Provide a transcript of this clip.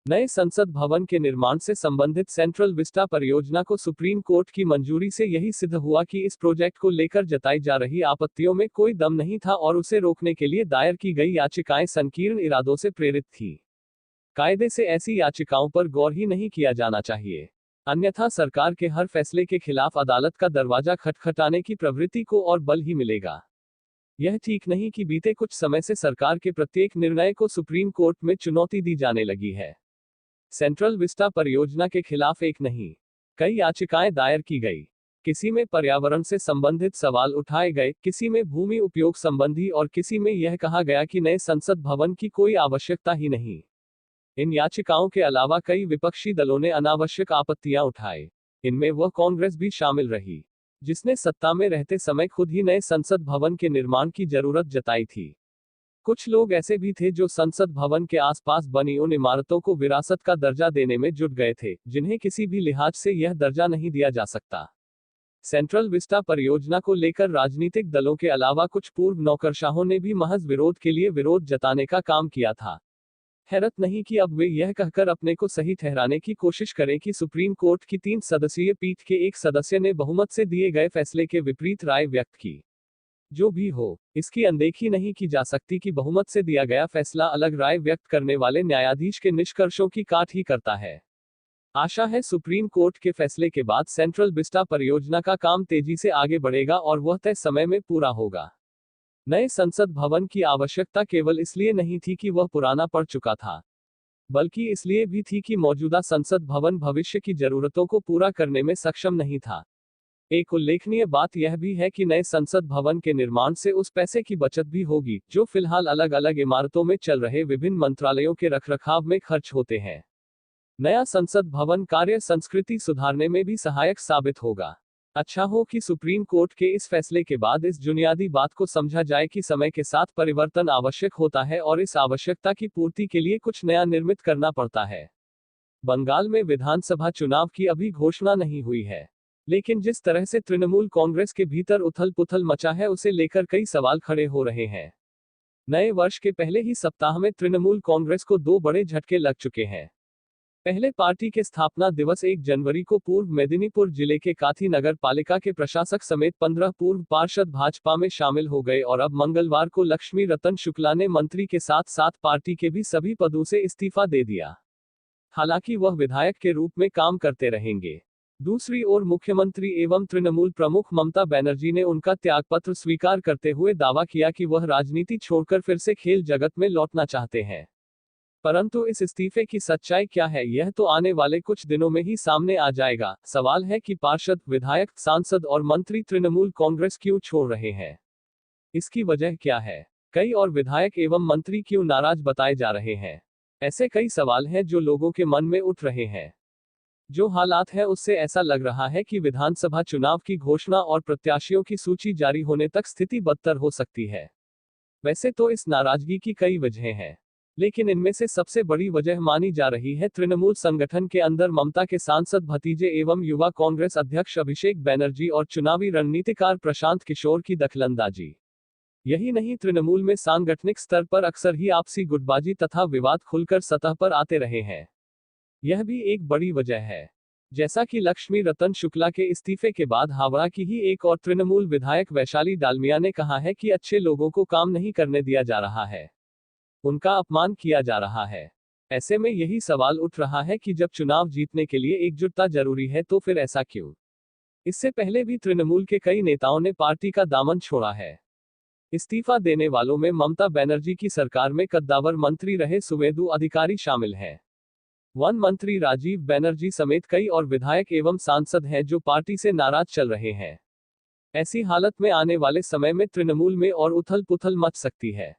नए संसद भवन के निर्माण से संबंधित सेंट्रल विस्टा परियोजना को सुप्रीम कोर्ट की मंजूरी से यही सिद्ध हुआ कि इस प्रोजेक्ट को लेकर जताई जा रही आपत्तियों में कोई दम नहीं था और उसे रोकने के लिए दायर की गई याचिकाएं संकीर्ण इरादों से प्रेरित थी। कायदे से ऐसी याचिकाओं पर गौर ही नहीं किया जाना चाहिए, अन्यथा सरकार के हर फैसले के खिलाफ अदालत का दरवाजा खटखटाने की प्रवृत्ति को और बल ही मिलेगा। यह ठीक नहीं कि बीते कुछ समय से सरकार के प्रत्येक निर्णय को सुप्रीम कोर्ट में चुनौती दी जाने लगी है। सेंट्रल विस्टा परियोजना के खिलाफ एक नहीं, कई याचिकाएं दायर की गई। किसी में पर्यावरण से संबंधित सवाल उठाए गए, किसी में भूमि उपयोग संबंधी और किसी में यह कहा गया कि नए संसद भवन की कोई आवश्यकता ही नहीं। इन याचिकाओं के अलावा कई विपक्षी दलों ने अनावश्यक आपत्तियां उठाए। इनमें वह कांग्रेस भी शामिल रही, जिसने सत्ता में रहते समय खुद ही नए संसद भवन के निर्माण की जरूरत जताई थी। कुछ लोग ऐसे भी थे जो संसद भवन के आसपास बनी उन इमारतों को विरासत का दर्जा देने में जुट गए थे, जिन्हें किसी भी लिहाज से यह दर्जा नहीं दिया जा सकता। सेंट्रल विस्टा परियोजना को लेकर राजनीतिक दलों के अलावा कुछ पूर्व नौकरशाहों ने भी महज विरोध के लिए विरोध जताने का काम किया था। हैरत नहीं कि अब वे यह कहकर अपने को सही ठहराने की कोशिश करें कि सुप्रीम कोर्ट की 3 सदस्यीय पीठ के एक सदस्य ने बहुमत से दिए गए फैसले के विपरीत राय व्यक्त की। जो भी हो, इसकी अनदेखी नहीं की जा सकती कि बहुमत से दिया गया फैसला अलग राय व्यक्त करने वाले न्यायाधीश के निष्कर्षों की काट ही करता है। आशा है सुप्रीम कोर्ट के फैसले के बाद सेंट्रल विस्टा परियोजना का काम तेजी से आगे बढ़ेगा और वह तय समय में पूरा होगा। नए संसद भवन की आवश्यकता केवल इसलिए नहीं थी कि वह पुराना पड़ चुका था, बल्कि इसलिए भी थी कि मौजूदा संसद भवन भविष्य की जरूरतों को पूरा करने में सक्षम नहीं था। एक उल्लेखनीय बात यह भी है कि नए संसद भवन के निर्माण से उस पैसे की बचत भी होगी, जो फिलहाल अलग अलग इमारतों में चल रहे विभिन्न मंत्रालयों के रखरखाव में खर्च होते हैं। नया संसद भवन कार्य संस्कृति सुधारने में भी सहायक साबित होगा। अच्छा हो कि सुप्रीम कोर्ट के इस फैसले के बाद इस बुनियादी बात को समझा जाए कि समय के साथ परिवर्तन आवश्यक होता है और इस आवश्यकता की पूर्ति के लिए कुछ नया निर्मित करना पड़ता है। बंगाल में विधानसभा चुनाव की अभी घोषणा नहीं हुई है, लेकिन जिस तरह से तृणमूल कांग्रेस के भीतर उथल पुथल मचा है उसे लेकर कई सवाल खड़े हो रहे हैं। नए वर्ष के पहले ही सप्ताह में तृणमूल कांग्रेस को 2 बड़े झटके लग चुके हैं। पहले पार्टी के स्थापना दिवस 1 जनवरी को पूर्व मेदिनीपुर जिले के काथी नगर पालिका के प्रशासक समेत 15 पूर्व पार्षद भाजपा में शामिल हो गए और अब मंगलवार को लक्ष्मी रतन शुक्ला ने मंत्री के साथ साथ पार्टी के भी सभी पदों से इस्तीफा दे दिया। हालांकि वह विधायक के रूप में काम करते रहेंगे। दूसरी ओर मुख्यमंत्री एवं तृणमूल प्रमुख ममता बनर्जी ने उनका त्यागपत्र स्वीकार करते हुए दावा किया कि वह राजनीति छोड़कर फिर से खेल जगत में लौटना चाहते हैं। परंतु इस इस्तीफे की सच्चाई क्या है, यह तो आने वाले कुछ दिनों में ही सामने आ जाएगा। सवाल है कि पार्षद, विधायक, सांसद और मंत्री तृणमूल कांग्रेस क्यों छोड़ रहे हैं? इसकी वजह क्या है? कई और विधायक एवं मंत्री क्यों नाराज बताए जा रहे हैं? ऐसे कई सवाल हैं जो लोगों के मन में उठ रहे हैं। जो हालात है उससे ऐसा लग रहा है कि विधानसभा चुनाव की घोषणा और प्रत्याशियों की सूची जारी होने तक स्थिति बदतर हो सकती है। वैसे तो इस नाराजगी की कई वजहें हैं, लेकिन इनमें से सबसे बड़ी वजह मानी जा रही है तृणमूल संगठन के अंदर ममता के सांसद भतीजे एवं युवा कांग्रेस अध्यक्ष अभिषेक बनर्जी और चुनावी रणनीतिकार प्रशांत किशोर की दखलंदाजी। यही नहीं, तृणमूल में सांगठनिक स्तर पर अक्सर ही आपसी गुटबाजी तथा विवाद खुलकर सतह पर आते रहे हैं। यह भी एक बड़ी वजह है। जैसा कि लक्ष्मी रतन शुक्ला के इस्तीफे के बाद हावड़ा की ही एक और तृणमूल विधायक वैशाली डालमिया ने कहा है कि अच्छे लोगों को काम नहीं करने दिया जा रहा है, उनका अपमान किया जा रहा है। ऐसे में यही सवाल उठ रहा है कि जब चुनाव जीतने के लिए एकजुटता जरूरी है तो फिर ऐसा क्यों? इससे पहले भी तृणमूल के कई नेताओं ने पार्टी का दामन छोड़ा है। इस्तीफा देने वालों में ममता बनर्जी की सरकार में कद्दावर मंत्री रहे सुवेंदु अधिकारी शामिल हैं। वन मंत्री राजीव बनर्जी समेत कई और विधायक एवं सांसद हैं जो पार्टी से नाराज चल रहे हैं। ऐसी हालत में आने वाले समय में तृणमूल में और उथल पुथल मच सकती है।